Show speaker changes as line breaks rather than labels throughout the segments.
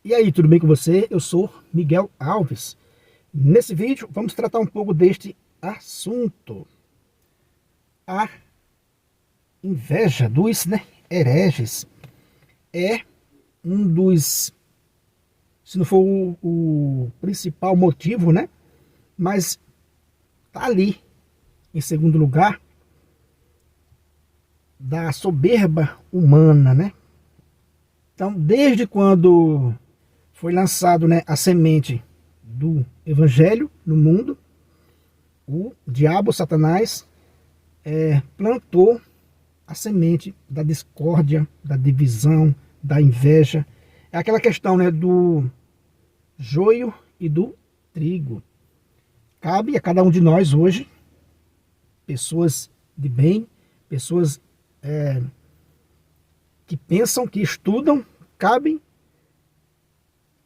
E aí, tudo bem com você? Eu sou Miguel Alves. Nesse vídeo vamos tratar um pouco deste assunto. A inveja dos hereges é um dos, se não for o principal motivo, mas tá ali em segundo lugar da soberba humana, Então, desde quando foi lançado, a semente do evangelho no mundo, o diabo, Satanás, plantou a semente da discórdia, da divisão, da inveja. É aquela questão, do joio e do trigo. Cabe a cada um de nós hoje, pessoas de bem, pessoas que pensam, que estudam, cabe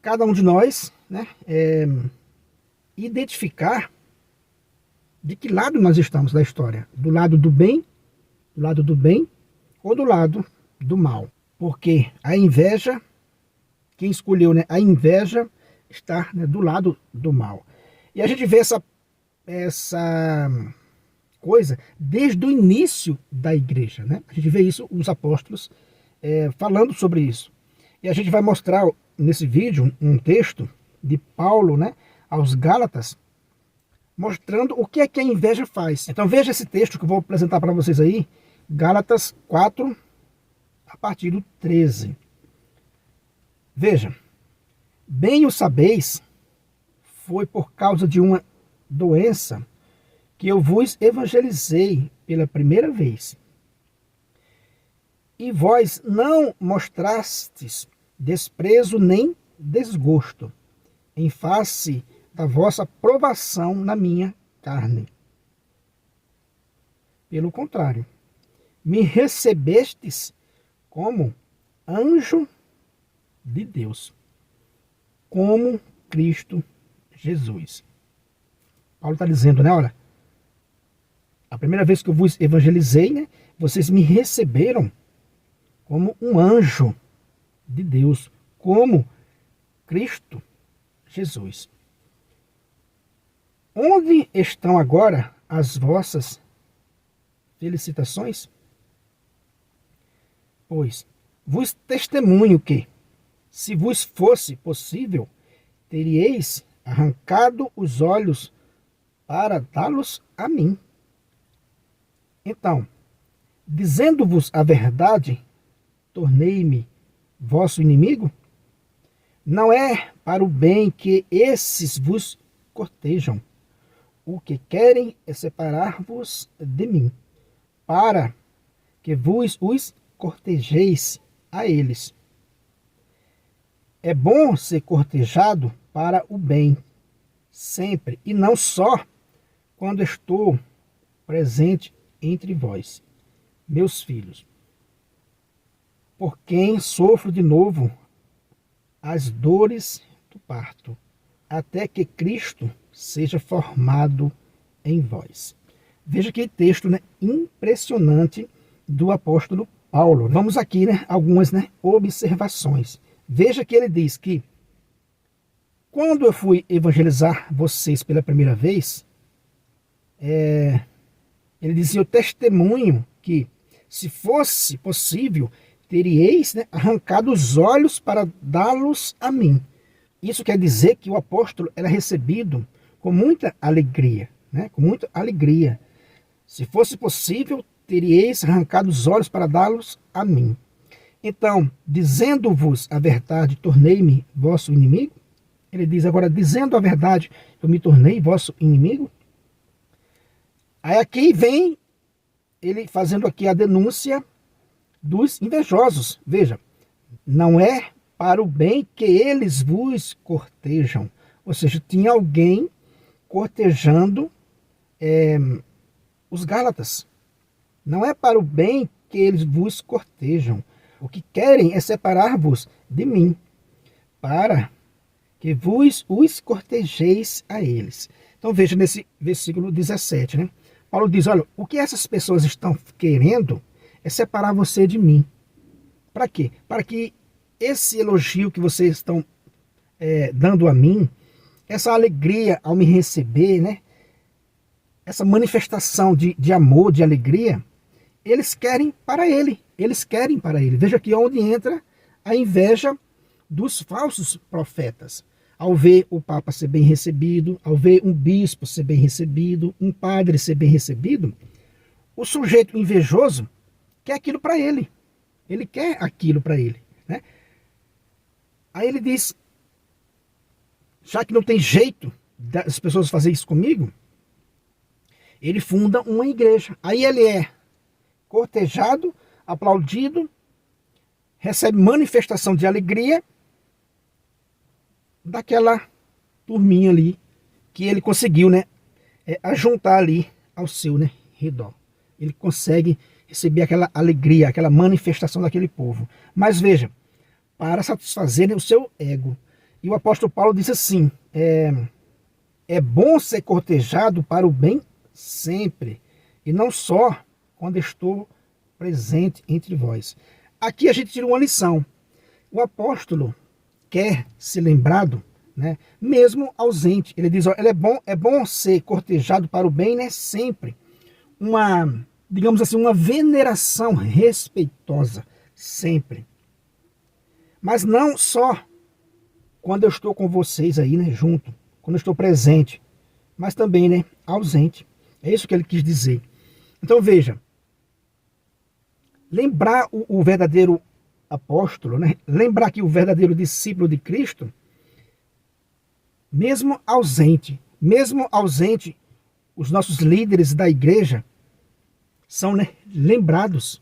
cada um de nós, identificar de que lado nós estamos da história. Do lado do bem ou do lado do mal. Porque a inveja, quem escolheu, a inveja está, do lado do mal. E a gente vê essa coisa desde o início da igreja, A gente vê isso, os apóstolos falando sobre isso. E a gente vai mostrar nesse vídeo um texto de Paulo, aos Gálatas, mostrando o que é que a inveja faz. Então veja esse texto que eu vou apresentar para vocês aí, Gálatas 4, a partir do 13. Veja, bem o sabeis, foi por causa de uma doença que eu vos evangelizei pela primeira vez. E vós não mostrastes desprezo nem desgosto em face da vossa provação na minha carne. Pelo contrário, me recebestes como anjo de Deus, como Cristo Jesus. Paulo está dizendo, olha, a primeira vez que eu vos evangelizei, vocês me receberam como um anjo de Deus, como Cristo Jesus. Onde estão agora as vossas felicitações? Pois vos testemunho que, se vos fosse possível, teríeis arrancado os olhos para dá-los a mim. Então, dizendo-vos a verdade, tornei-me vosso inimigo? Não é para o bem que esses vos cortejam. O que querem é separar-vos de mim, para que vos os cortejeis a eles. É bom ser cortejado para o bem, sempre, e não só quando estou presente entre vós, meus filhos, por quem sofro de novo as dores do parto, até que Cristo seja formado em vós. Veja que texto impressionante do apóstolo Paulo. Vamos aqui, algumas observações. Veja que ele diz que quando eu fui evangelizar vocês pela primeira vez, ele dizia o testemunho que, se fosse possível, teríeis arrancado os olhos para dá-los a mim. Isso quer dizer que o apóstolo era recebido com muita alegria, com muita alegria. Se fosse possível, teríeis arrancado os olhos para dá-los a mim. Então, dizendo-vos a verdade, tornei-me vosso inimigo? Ele diz agora, dizendo a verdade, eu me tornei vosso inimigo? Aí aqui vem ele fazendo aqui a denúncia dos invejosos. Veja, não é para o bem que eles vos cortejam. Ou seja, tinha alguém cortejando os Gálatas. Não é para o bem que eles vos cortejam. O que querem é separar-vos de mim, para que vos os cortejeis a eles. Então veja nesse versículo 17, Paulo diz, olha, o que essas pessoas estão querendo é separar você de mim. Para quê? Para que esse elogio que vocês estão dando a mim, essa alegria ao me receber, né? Essa manifestação de amor, de alegria, eles querem para ele. Eles querem para ele. Veja aqui onde entra a inveja dos falsos profetas. Ao ver o Papa ser bem recebido, ao ver um bispo ser bem recebido, um padre ser bem recebido, o sujeito invejoso quer aquilo para ele. Ele quer aquilo para ele, né? Aí ele diz, já que não tem jeito das pessoas fazerem isso comigo, ele funda uma igreja. Aí ele é cortejado, aplaudido, recebe manifestação de alegria daquela turminha ali que ele conseguiu, né, ajuntar ali ao seu, né, redor. Ele consegue receber aquela alegria, aquela manifestação daquele povo. Mas veja, para satisfazer, né, o seu ego. E o apóstolo Paulo disse assim, é bom ser cortejado para o bem sempre, e não só quando estou presente entre vós. Aqui a gente tira uma lição. O apóstolo quer ser lembrado, né, mesmo ausente. Ele diz, ó, é bom ser cortejado para o bem, né, sempre. Uma, digamos assim, uma veneração respeitosa, sempre. Mas não só quando eu estou com vocês aí, né, junto, quando eu estou presente, mas também, né, ausente. É isso que ele quis dizer. Então veja, lembrar o verdadeiro apóstolo, né, lembrar que o verdadeiro discípulo de Cristo, mesmo ausente, os nossos líderes da igreja são, né, lembrados.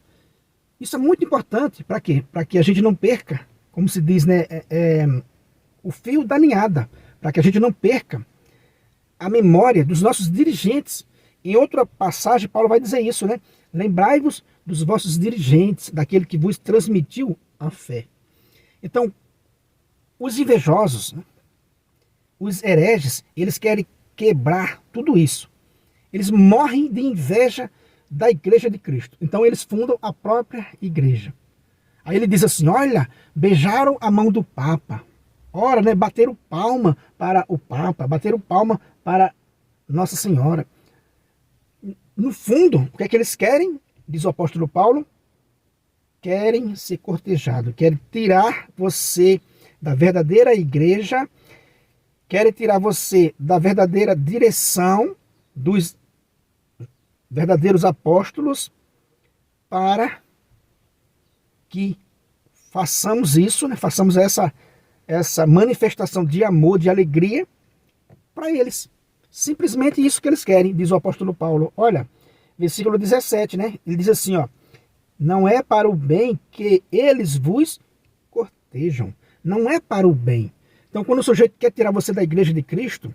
Isso é muito importante. Para quê? Para que a gente não perca, como se diz, né, o fio da ninhada, para que a gente não perca a memória dos nossos dirigentes. Em outra passagem, Paulo vai dizer isso, né? Lembrai-vos dos vossos dirigentes, daquele que vos transmitiu a fé. Então, os invejosos, né, os hereges, eles querem quebrar tudo isso. Eles morrem de inveja da igreja de Cristo. Então, eles fundam a própria igreja. Aí ele diz assim, olha, beijaram a mão do Papa. Ora, né, bateram palma para o Papa, bateram palma para Nossa Senhora. No fundo, o que é que eles querem? Diz o apóstolo Paulo, querem ser cortejados, querem tirar você da verdadeira igreja, querem tirar você da verdadeira direção dos verdadeiros apóstolos, para que façamos isso, né? Façamos essa manifestação de amor, de alegria para eles. Simplesmente isso que eles querem, diz o apóstolo Paulo. Olha, versículo 17, né? Ele diz assim, ó, não é para o bem que eles vos cortejam. Não é para o bem. Então, quando o sujeito quer tirar você da igreja de Cristo,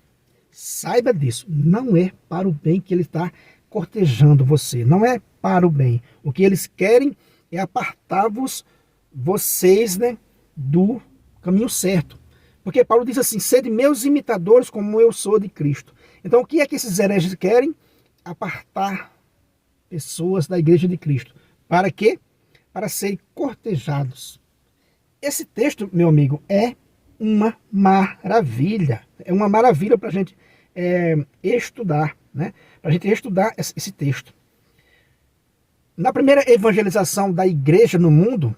saiba disso. Não é para o bem que ele está cortejando você. Não é para o bem. O que eles querem é apartar-vos, vocês, né, do caminho certo. Porque Paulo diz assim, sede meus imitadores como eu sou de Cristo. Então o que é que esses hereges querem? Apartar pessoas da igreja de Cristo. Para quê? Para serem cortejados. Esse texto, meu amigo, é uma maravilha. É uma maravilha para a gente estudar, né? Para a gente estudar esse texto. Na primeira evangelização da igreja no mundo,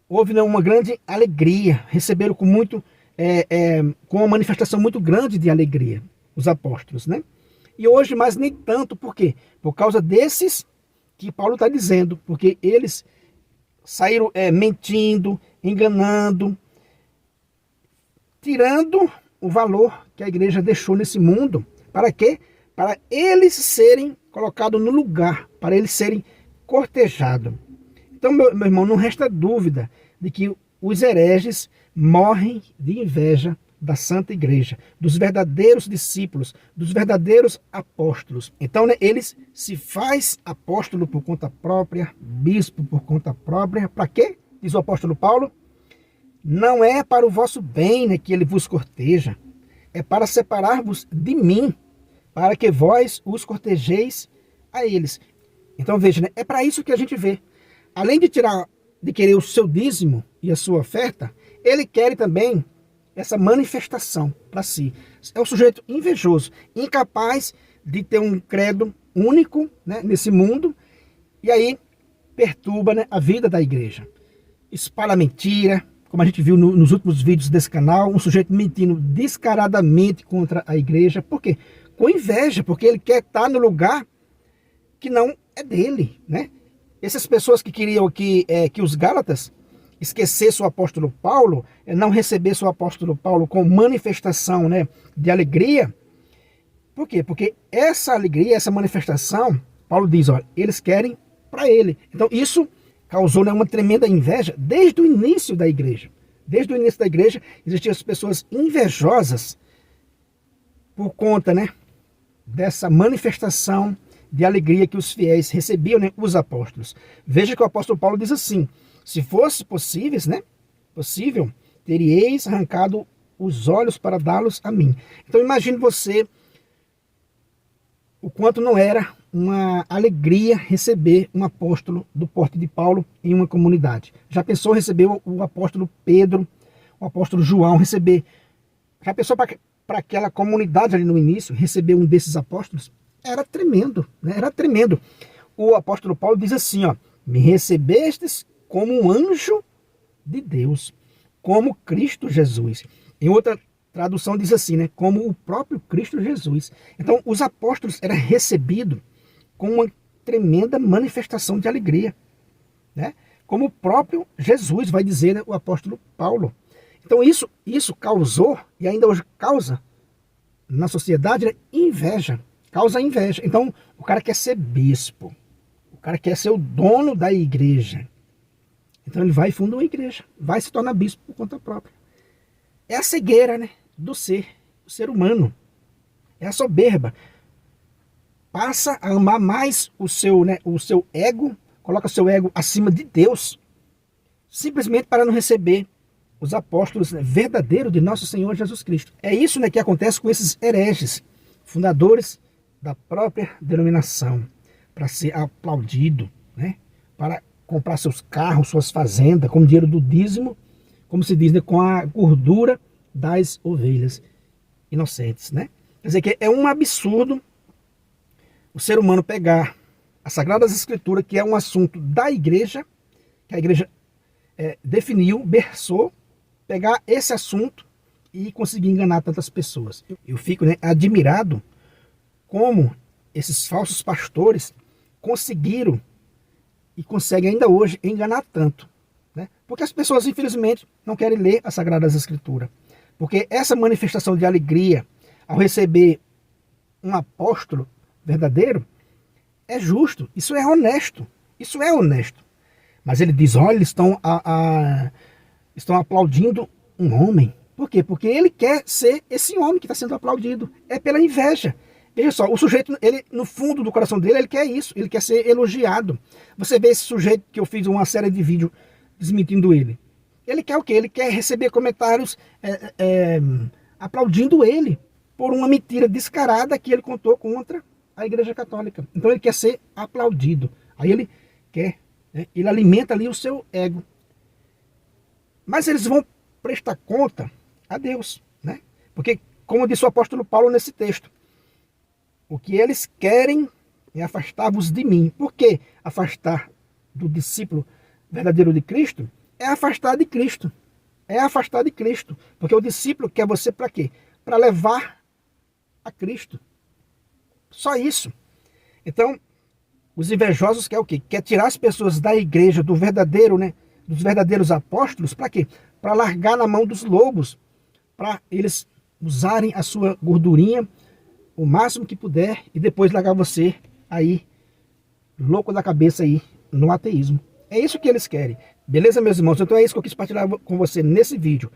houve, né, uma grande alegria. Receberam com com uma manifestação muito grande de alegria os apóstolos, né? E hoje, mas nem tanto. Por quê? Por causa desses que Paulo está dizendo. Porque eles saíram mentindo, enganando, tirando o valor que a igreja deixou nesse mundo. Para quê? Para eles serem colocados no lugar, para eles serem cortejados. Então, meu irmão, não resta dúvida de que os hereges morrem de inveja da Santa Igreja, dos verdadeiros discípulos, dos verdadeiros apóstolos. Então, né, eles se faz apóstolo por conta própria, bispo por conta própria. Para quê? Diz o apóstolo Paulo, não é para o vosso bem, né, que ele vos corteja, é para separar-vos de mim, para que vós os cortejeis a eles. Então veja, né, é para isso que a gente vê. Além de querer o seu dízimo e a sua oferta, ele quer também essa manifestação para si. É um sujeito invejoso, incapaz de ter um credo único, né, nesse mundo, e aí perturba, né, a vida da igreja. Espalha mentira, como a gente viu nos últimos vídeos desse canal, um sujeito mentindo descaradamente contra a igreja. Por quê? Com inveja, porque ele quer estar no lugar que não é dele, né? Essas pessoas que queriam que os Gálatas esquecessem o apóstolo Paulo, não recebessem o apóstolo Paulo com manifestação, né, de alegria. Por quê? Porque essa alegria, essa manifestação, Paulo diz, olha, eles querem para ele. Então isso causou, né, uma tremenda inveja desde o início da igreja. Desde o início da igreja existiam as pessoas invejosas por conta, né, dessa manifestação de alegria que os fiéis recebiam, né, os apóstolos. Veja que o apóstolo Paulo diz assim: se fosse possível, né, teríeis arrancado os olhos para dá-los a mim. Então imagine você o quanto não era uma alegria receber um apóstolo do porte de Paulo em uma comunidade. Já pensou receber o apóstolo Pedro, o apóstolo João, receber... Já pensou para aquela comunidade ali no início, receber um desses apóstolos? Era tremendo, né? Era tremendo. O apóstolo Paulo diz assim, ó: me recebestes como um anjo de Deus, como Cristo Jesus. Em outra tradução diz assim, né, como o próprio Cristo Jesus. Então os apóstolos eram recebidos com uma tremenda manifestação de alegria, né? Como o próprio Jesus vai dizer, né, o apóstolo Paulo. Então isso causou, e ainda hoje causa, na sociedade, né, inveja. Causa inveja. Então o cara quer ser bispo, o cara quer ser o dono da igreja. Então ele vai e funda uma igreja, vai se tornar bispo por conta própria. É a cegueira, né, do ser, o ser humano. É a soberba. Passa a amar mais o seu ego, coloca o seu ego acima de Deus, simplesmente para não receber os apóstolos, né, verdadeiros de nosso Senhor Jesus Cristo. É isso, né, que acontece com esses hereges, fundadores da própria denominação, para ser aplaudido, né, para comprar seus carros, suas fazendas, com o dinheiro do dízimo, como se diz, né, com a gordura das ovelhas inocentes, né? Quer dizer que é um absurdo o ser humano pegar as Sagradas Escrituras, que é um assunto da igreja, que a igreja definiu, berçou, pegar esse assunto e conseguir enganar tantas pessoas. Eu fico, né, admirado como esses falsos pastores conseguiram e conseguem ainda hoje enganar tanto, né? Porque as pessoas, infelizmente, não querem ler as Sagradas Escrituras. Porque essa manifestação de alegria ao receber um apóstolo verdadeiro é justo, isso é honesto, isso é honesto. Mas ele diz, olha, eles estão aplaudindo um homem. Por quê? Porque ele quer ser esse homem que está sendo aplaudido. É pela inveja. Veja só, o sujeito, ele no fundo do coração dele, ele quer isso, ele quer ser elogiado. Você vê esse sujeito que eu fiz uma série de vídeos desmentindo ele. Ele quer o quê? Ele quer receber comentários aplaudindo ele por uma mentira descarada que ele contou contra a Igreja Católica. Então ele quer ser aplaudido. Aí ele quer, né, ele alimenta ali o seu ego. Mas eles vão prestar conta a Deus, né? Porque, como disse o apóstolo Paulo nesse texto, o que eles querem é afastar-vos de mim. Por que afastar do discípulo verdadeiro de Cristo? É afastar de Cristo. É afastar de Cristo. Porque o discípulo quer você para quê? Para levar a Cristo. Só isso. Então, os invejosos querem o quê? Quer tirar as pessoas da igreja, do verdadeiro, né? Dos verdadeiros apóstolos, para quê? Para largar na mão dos lobos. Para eles usarem a sua gordurinha o máximo que puder e depois largar você aí, louco da cabeça aí, no ateísmo. É isso que eles querem. Beleza, meus irmãos? Então é isso que eu quis partilhar com você nesse vídeo.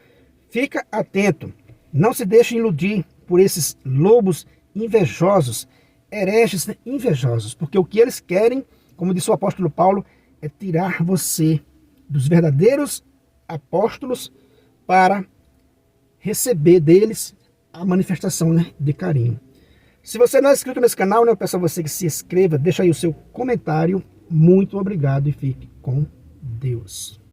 Fica atento. Não se deixe iludir por esses lobos invejosos, hereges invejosos. Porque o que eles querem, como disse o apóstolo Paulo, é tirar você dos verdadeiros apóstolos para receber deles a manifestação, né, de carinho. Se você não é inscrito nesse canal, né, eu peço a você que se inscreva, deixa aí o seu comentário. Muito obrigado e fique com Deus.